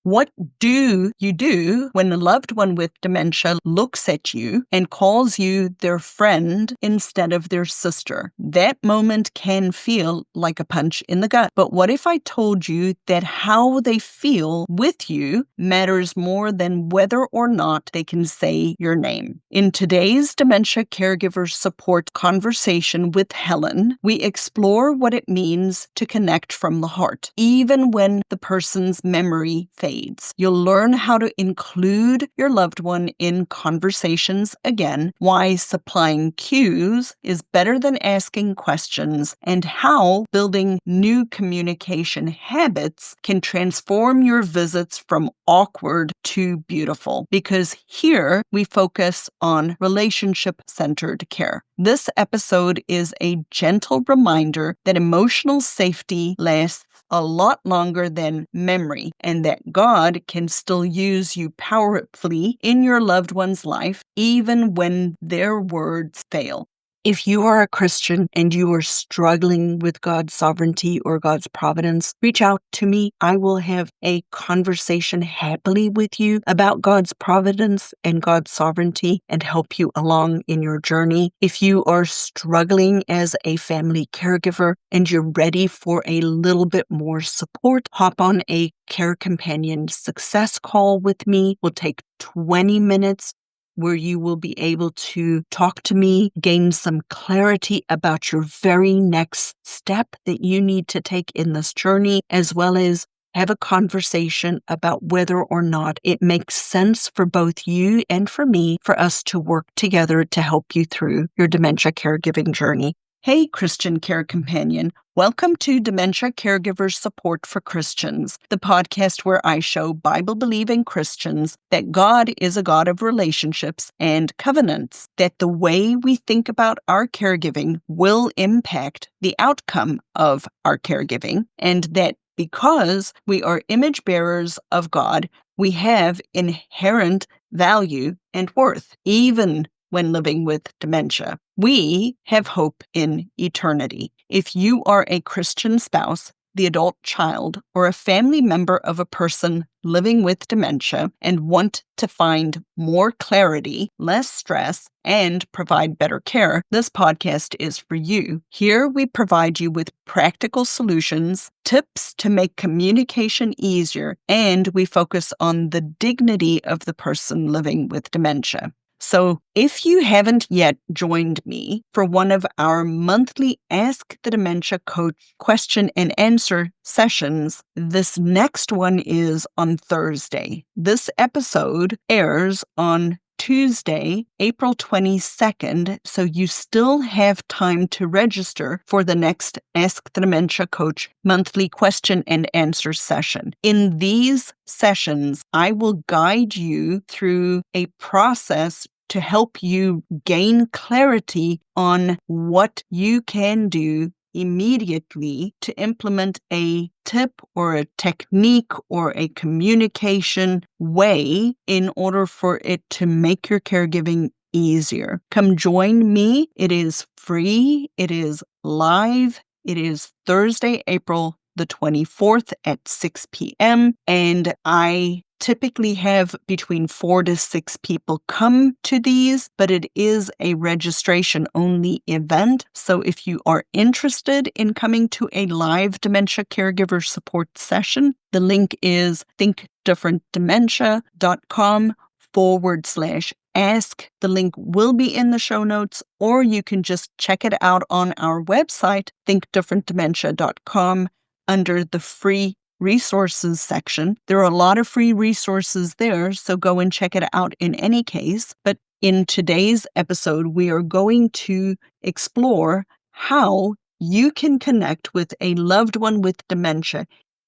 What do you do when a loved one with dementia looks at you and calls you their friend instead of their sister? That moment can feel like a punch in the gut. But what if I told you that how they feel with you matters more than whether or not they can say your name? In today's Dementia Caregiver Support conversation with Helen, we explore what it means to connect from the heart, even when the person's memory fades. You'll learn how to include your loved one in conversations again, why supplying cues is better than asking questions, and how building new communication habits can transform your visits from awkward to beautiful. Because here we focus on relationship-centered care. This episode is a gentle reminder that emotional safety lasts a lot longer than memory, and that God can still use you powerfully in your loved one's life, even when their words fail. If you are a Christian and you are struggling with God's sovereignty or God's providence, reach out to me. I will have a conversation happily with you about God's providence and God's sovereignty and help you along in your journey. If you are struggling as a family caregiver and you're ready for a little bit more support, hop on a Care Companion Success call with me. We'll take 20 minutes where you will be able to talk to me, gain some clarity about your very next step that you need to take in this journey, as well as have a conversation about whether or not it makes sense for both you and for me for us to work together to help you through your dementia caregiving journey. Hey, Christian Care Companion. Welcome to Dementia Caregiver Support for Christians, the podcast where I show Bible-believing Christians that God is a God of relationships and covenants, that the way we think about our caregiving will impact the outcome of our caregiving, and that because we are image bearers of God, we have inherent value and worth, even when living with dementia. We have hope in eternity. If you are a Christian spouse, the adult child, or a family member of a person living with dementia and want to find more clarity, less stress, and provide better care, this podcast is for you. Here we provide you with practical solutions, tips to make communication easier, and we focus on the dignity of the person living with dementia. So if you haven't yet joined me for one of our monthly Ask the Dementia Coach question and answer sessions, this next one is on Thursday. This episode airs on Tuesday, April 22nd, so you still have time to register for the next Ask the Dementia Coach monthly question and answer session. In these sessions, I will guide you through a process to help you gain clarity on what you can do immediately to implement a tip or a technique or a communication way in order for it to make your caregiving easier. Come join me. It is free. It is live. It is Thursday, April the 24th at 6 p.m. And I typically have between 4 to 6 people come to these, but it is a registration-only event. So if you are interested in coming to a live dementia caregiver support session, the link is thinkdifferentdementia.com/ask. The link will be in the show notes, or you can just check it out on our website, thinkdifferentdementia.com, under the free resources section. There are a lot of free resources there, so go and check it out in any case. But in today's episode, we are going to explore how you can connect with a loved one with dementia,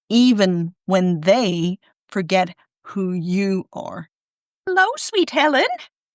even when they forget who you are. Hello, sweet Helen.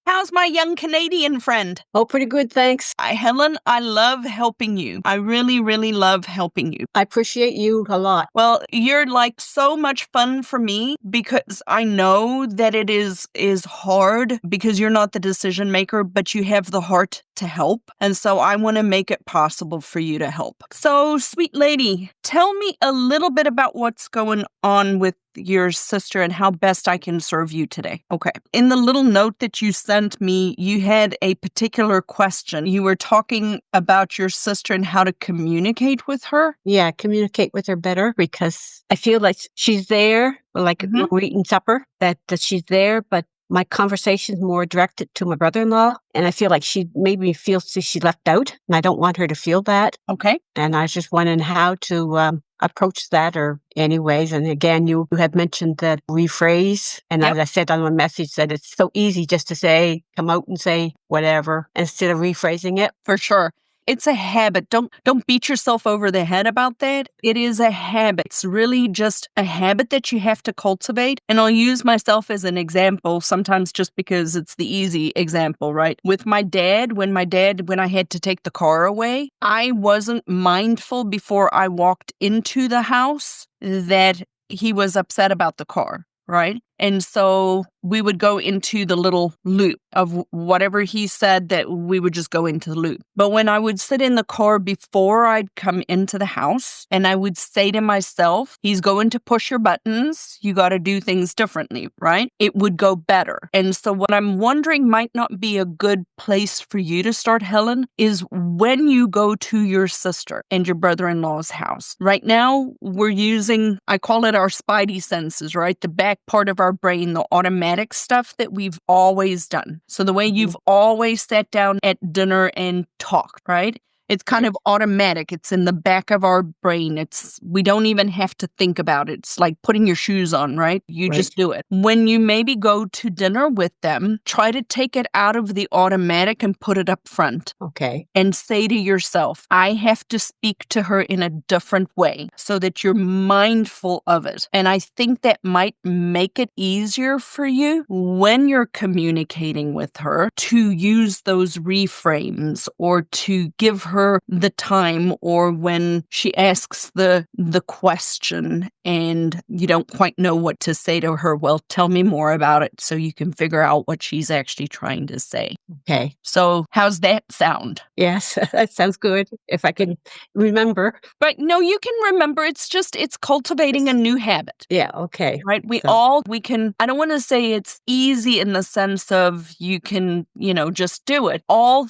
How's my young Canadian friend? Oh, pretty good, thanks. Helen, I love helping you. I really, really love helping you. I appreciate you a lot. Well, you're like so much fun for me because I know that it is hard because you're not the decision maker, but you have the heart to help. And so I want to make it possible for you to help. So, sweet lady, tell me a little bit about what's going on with your sister and how best I can serve you today. Okay. In the little note that you sent me, you had a particular question. You were talking about your sister and how to communicate with her. Yeah, communicate with her better because I feel like she's there, like when Mhm. we're eating supper, that she's there, but my conversation's more directed to my brother-in-law, and I feel like she made me feel she's left out, and I don't want her to feel that. Okay. And I was just wondering how to approach that or anyways. And again, you had mentioned that rephrase. And Yep. as I said on my message, that it's so easy just to say, come out and say whatever instead of rephrasing it. For sure. It's a habit. Don't beat yourself over the head about that. It is a habit. It's really just a habit that you have to cultivate. And I'll use myself as an example, sometimes just because it's the easy example, right? With my dad, when I had to take the car away, I wasn't mindful before I walked into the house that he was upset about the car. Right. And so we would go into the little loop of whatever he said, that we would just go into the loop. But when I would sit in the car before I'd come into the house and I would say to myself, he's going to push your buttons. You got to do things differently, right? It would go better. And so what I'm wondering might not be a good place for you to start, Helen, is when you go to your sister and your brother-in-law's house. Right now, we're using, I call it our spidey senses, right? The back part of our brain, the automatic stuff that we've always done. So the way you've always sat down at dinner and talked, right? It's kind of automatic. It's in the back of our brain. We don't even have to think about it. It's like putting your shoes on, right? You just do it. When you maybe go to dinner with them, try to take it out of the automatic and put it up front. Okay. And say to yourself, I have to speak to her in a different way so that you're mindful of it. And I think that might make it easier for you when you're communicating with her to use those reframes or to give her the time, or when she asks the question and you don't quite know what to say to her, well, tell me more about it so you can figure out what she's actually trying to say. Okay. So how's that sound? Yes, that sounds good. If I can remember. But no, you can remember. It's cultivating a new habit. Yeah, okay. Right? I don't want to say it's easy in the sense of you can, just do it. All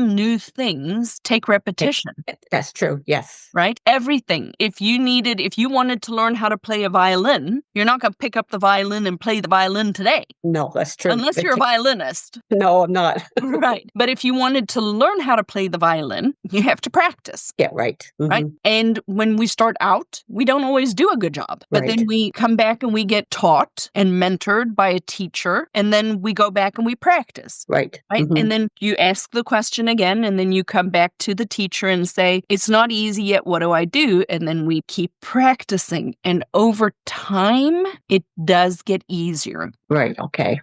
new things take repetition. That's true. Yes. Right? Everything. If you wanted to learn how to play a violin, you're not going to pick up the violin and play the violin today. No, that's true. Unless you're a violinist. No, I'm not. Right. But if you wanted to learn how to play the violin, you have to practice. Yeah, right. Right. And when we start out, we don't always do a good job. But then we come back and we get taught and mentored by a teacher. And then we go back and we practice. Right. Right. And then you ask the question again. And then you come back to the teacher and say, it's not easy yet. What do I do? And then we keep practicing. And over time, it does get easier. Right. Okay.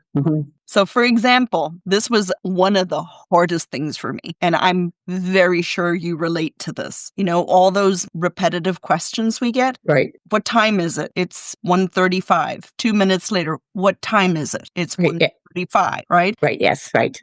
So, for example, this was one of the hardest things for me, and I'm very sure you relate to this. All those repetitive questions we get. Right. What time is it? It's 1:35. 2 minutes later, what time is it? It's 1:35, right? Right. Yes. Right.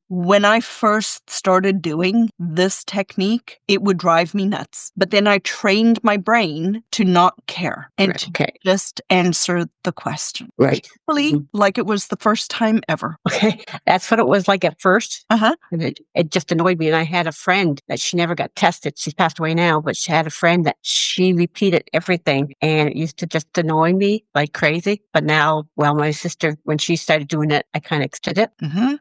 When I first started doing this technique, it would drive me nuts. But then I trained my brain to not care and to just answer the question. Right. Really, like it was the first time ever. Okay. That's what it was like at first. Uh-huh. And it just annoyed me. And I had a friend that she never got tested. She's passed away now, but she had a friend that she repeated everything. And it used to just annoy me like crazy. But now, my sister, when she started doing it, I kind of accepted it.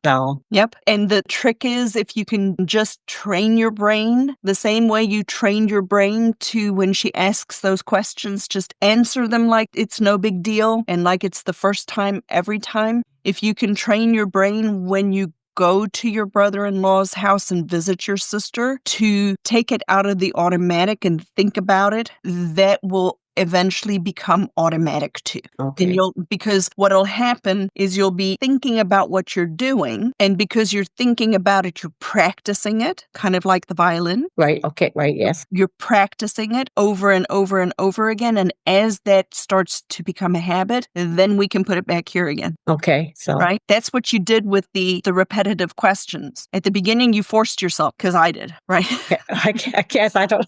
So. Yep. And the trick is if you can just train your brain the same way you trained your brain to, when she asks those questions, just answer them like it's no big deal and like it's the first time every time. If you can train your brain when you go to your brother-in-law's house and visit your sister to take it out of the automatic and think about it, that will eventually become automatic too. Okay. Because what'll happen is you'll be thinking about what you're doing, and because you're thinking about it, you're practicing it, kind of like the violin. Right. Okay. Right. Yes. You're practicing it over and over and over again, and as that starts to become a habit, then we can put it back here again. Okay. So. Right? That's what you did with the repetitive questions. At the beginning, you forced yourself, because I did, right? I guess I don't.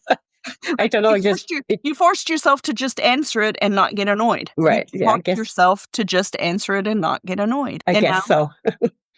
I don't know, just You forced yourself to just answer it and not get annoyed. right, You yeah, I taught guess yourself to just answer it and not get annoyed. I And guess so.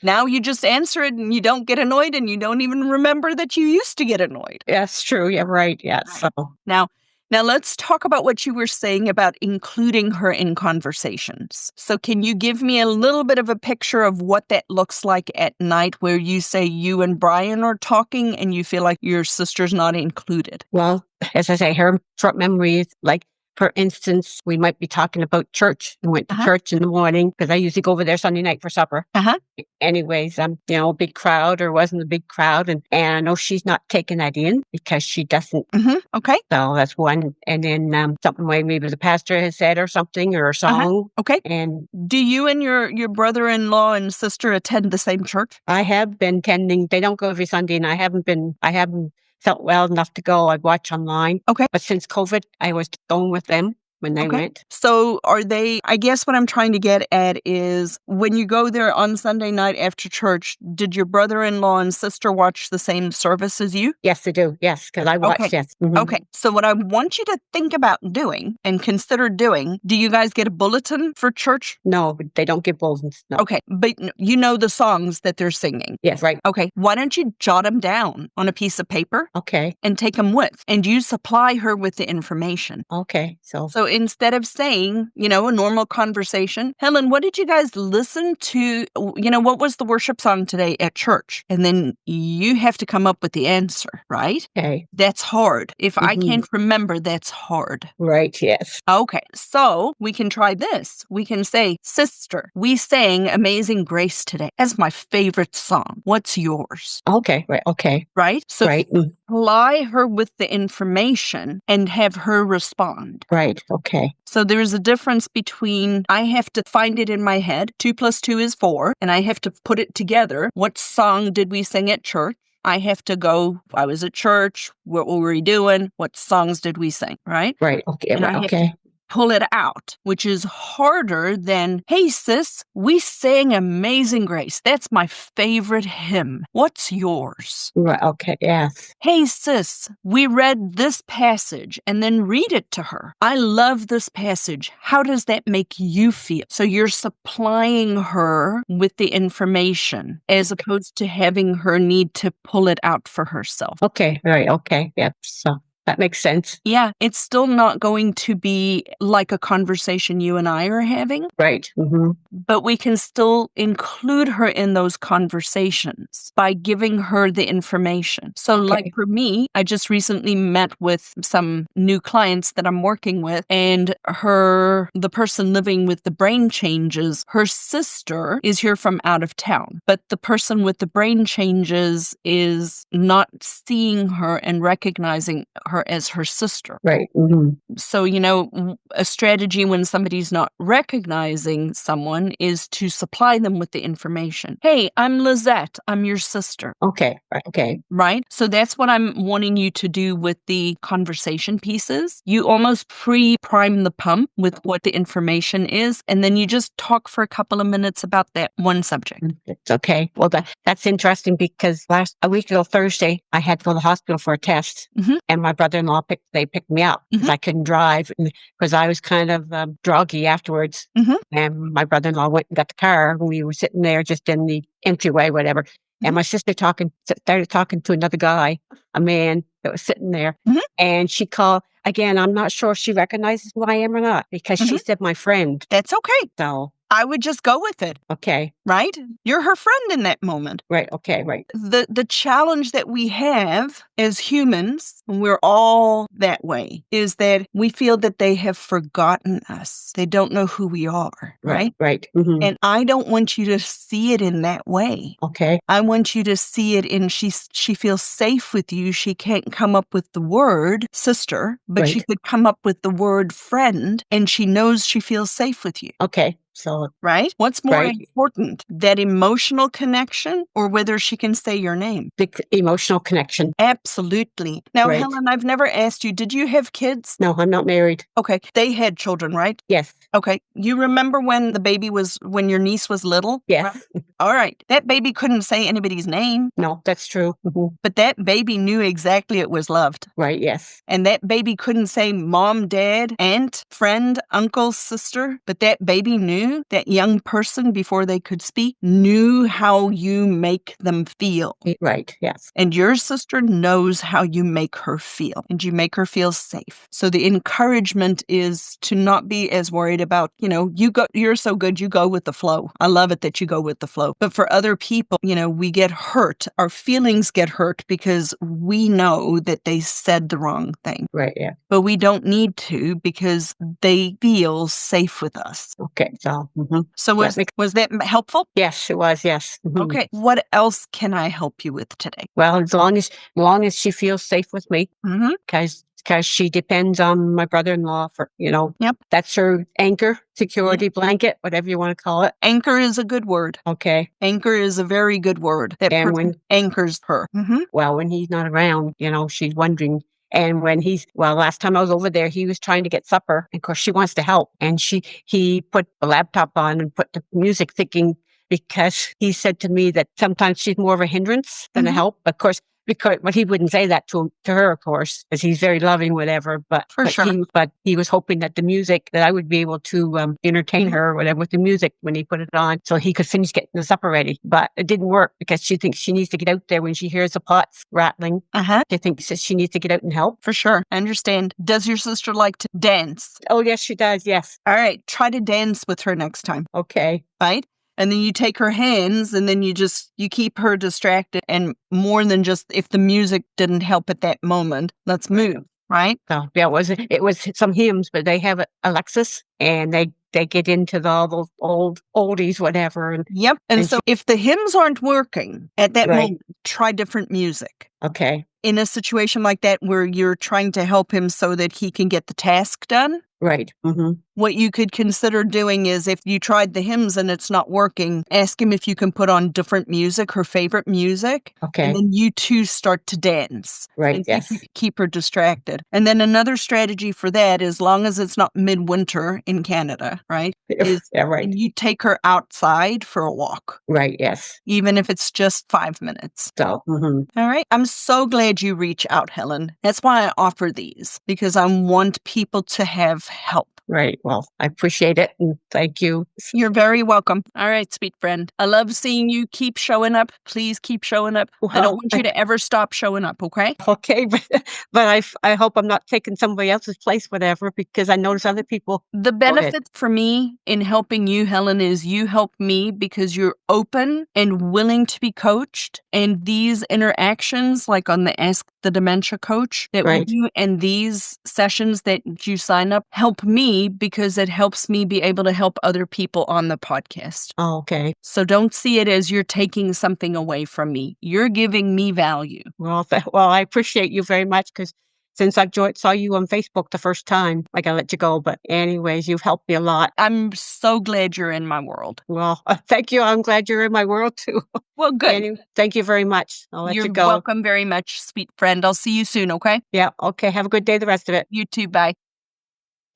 now you just answer it and you don't get annoyed and you don't even remember that you used to get annoyed. That's true, yeah, right, yeah, Right. so Now let's talk about what you were saying about including her in conversations. So can you give me a little bit of a picture of what that looks like at night where you say you and Brian are talking and you feel like your sister's not included? well, as I say, her short memories, like, for instance, we might be talking about church. We went to Uh-huh. church in the morning because I usually go over there Sunday night for supper. Uh-huh. Anyways, a big crowd or wasn't a big crowd, and I know she's not taking that in because she doesn't. Okay. So that's one, and then something like maybe the pastor has said or something or a Uh-huh. song. Okay. And Do you and your brother-in-law and sister attend the same church? I have been tending. They don't go every Sunday, and I haven't been. I haven't felt well enough to go. I watch online, Okay. but since COVID, I was going with them when they Okay. went. So are they, I guess what I'm trying to get at is when you go there on Sunday night after church, did your brother-in-law and sister watch the same service as you? Yes, they do. Yes, because I Okay. watched. Yes. Okay. So what I want you to think about doing and consider doing, do you guys get a bulletin for church? No, they don't give bulletins. No. Okay. But you know the songs that they're singing. Yes. Right. Okay. Why don't you jot them down on a piece of paper Okay. and take them with, and you supply her with the information? Okay. So instead of saying, a normal conversation, Helen, what did you guys listen to? What was the worship song today at church? And then you have to come up with the answer, right? Okay. That's hard. If I Mhm. can't remember, that's hard. Right. Yes. Okay, so we can try this. We can say, Sister, we sang Amazing Grace today. That's my favorite song. What's yours? Okay. Right. Okay. Right? So Right. supply her with the information and have her respond. Right. Okay. So there's a difference between I have to find it in my head, 2 plus 2 is 4, and I have to put it together. What song did we sing at church? I have to go, I was at church, what were we doing? What songs did we sing, right? Right. Okay. And Right. I have to Okay. pull it out, which is harder than, hey sis, we sang Amazing Grace. That's my favorite hymn. What's yours? Right. Okay. Yes. Hey sis, we read this passage, and then read it to her. I love this passage. How does that make you feel? So you're supplying her with the information as opposed to having her need to pull it out for herself. Okay. Right. Okay. Yep. So that makes sense. Yeah, it's still not going to be like a conversation you and I are having, Right. but we can still include her in those conversations by giving her the information. So like Okay. for me, I just recently met with some new clients that I'm working with, and the person living with the brain changes, her sister is here from out of town, but the person with the brain changes is not seeing her and recognizing her as her sister. Right. So, a strategy when somebody's not recognizing someone is to supply them with the information. Hey, I'm Lizette. I'm your sister. Okay. Right. Okay. Right? So that's what I'm wanting you to do with the conversation pieces. You almost pre-prime the pump with what the information is, and then you just talk for a couple of minutes about that one subject. It's okay. Well, that's interesting because a week ago Thursday, I had to go to the hospital for a test, and my brother-in-law picked me up because I couldn't drive because I was kind of groggy afterwards. And my brother-in-law went and got the car, and we were sitting there just in the entryway, whatever. And my sister started talking to another guy, a man that was sitting there, and she called again. I'm not sure if she recognizes who I am or not because she said my friend. That's okay. So I would just go with it. okay. Right? You're her friend in that moment. Right. Okay. Right. The challenge that we have as humans, and we're all that way, is that we feel that they have forgotten us. They don't know who we are, right? Right. And I don't want you to see it in that way. Okay. I want you to see it in she feels safe with you. She can't come up with the word sister, but she could come up with the word friend, and she knows she feels safe with you. Okay. So Right? What's more important, that emotional connection or whether she can say your name? the emotional connection. Absolutely. Now, Right. Helen, I've never asked you, did you have kids? No, I'm not married. Okay. They had children, right? Yes. Okay. You remember when your niece was little? Yes. All right. That baby couldn't say anybody's name, No, that's true. but that baby knew exactly it was loved. Right, yes. And that baby couldn't say mom, dad, aunt, friend, uncle, sister, but that baby knew, that young person before they could speak, knew how you make them feel. Right, yes. And your sister knows how you make her feel, and you make her feel safe. So the encouragement is to not be as worried about, you're so good, you go with the flow. I love it that you go with the flow. But for other people, we get hurt. Our feelings get hurt because we know that they said the wrong thing. Right, yeah. But we don't need to because they feel safe with us. Okay, so. So was that helpful? Yes, it was, yes. Okay. What else can I help you with today? Well, as long as she feels safe with me, Mm-hmm. because she depends on my brother-in-law for, Yep. that's her anchor, security blanket, whatever you want to call it. Anchor is a good word. Okay. Anchor is a very good word. That And person anchors her. Mm-hmm. Well, when he's not around, she's wondering. And when last time I was over there, he was trying to get supper. And of course, she wants to help. And he put the laptop on and put the music, thinking, because he said to me that sometimes she's more of a hindrance than a help. Of course, but he wouldn't say that to her, of course, because he's very loving, whatever. But he was hoping that the music, that I would be able to entertain her or whatever with the music when he put it on, so he could finish getting the supper ready. But it didn't work because she thinks she needs to get out there when she hears the pots rattling. She thinks that she needs to get out and help. For sure. I understand. Does your sister like to dance? Oh, yes, she does. Yes. All right. Try to dance with her next time. Okay. Right? And then you take her hands and then you keep her distracted. And more than just if the music didn't help at that moment, let's move. Right? So yeah, it was some hymns, but they have Alexis and they get into all those old oldies, whatever. Yep. And so if the hymns aren't working at that moment, try different music. Okay. In a situation like that where you're trying to help him so that he can get the task done. Right. What you could consider doing is if you tried the hymns and it's not working, ask him if you can put on different music, her favorite music. Okay. And then you two start to dance. Right. And Yes. keep her distracted. And then another strategy for that, as long as it's not midwinter in Canada, right? Right. You take her outside for a walk. Right. Yes. Even if it's just 5 minutes. So. All right. I'm so glad you reach out, Helen. That's why I offer these, because I want people to have help. Right. Well, I appreciate it. And thank you. You're very welcome. All right, sweet friend. I love seeing you keep showing up. Please keep showing up. I don't want you to ever stop showing up, okay? Okay. But I hope I'm not taking somebody else's place, whatever, because I notice other people. The benefit for me in helping you, Helen, is you help me because you're open and willing to be coached. And these interactions, like on the Ask the Dementia Coach that we do, and these sessions that you sign up, help me because it helps me be able to help other people on the podcast. Oh, okay. So don't see it as you're taking something away from me. You're giving me value. Well, I appreciate you very much, because since I saw you on Facebook the first time, I gotta let you go. But anyways, you've helped me a lot. I'm so glad you're in my world. Well, thank you. I'm glad you're in my world too. Well, good. Anyway, thank you very much. I'll let you go. You're welcome very much, sweet friend. I'll see you soon, okay? Yeah. Okay. Have a good day, the rest of it. You too. Bye.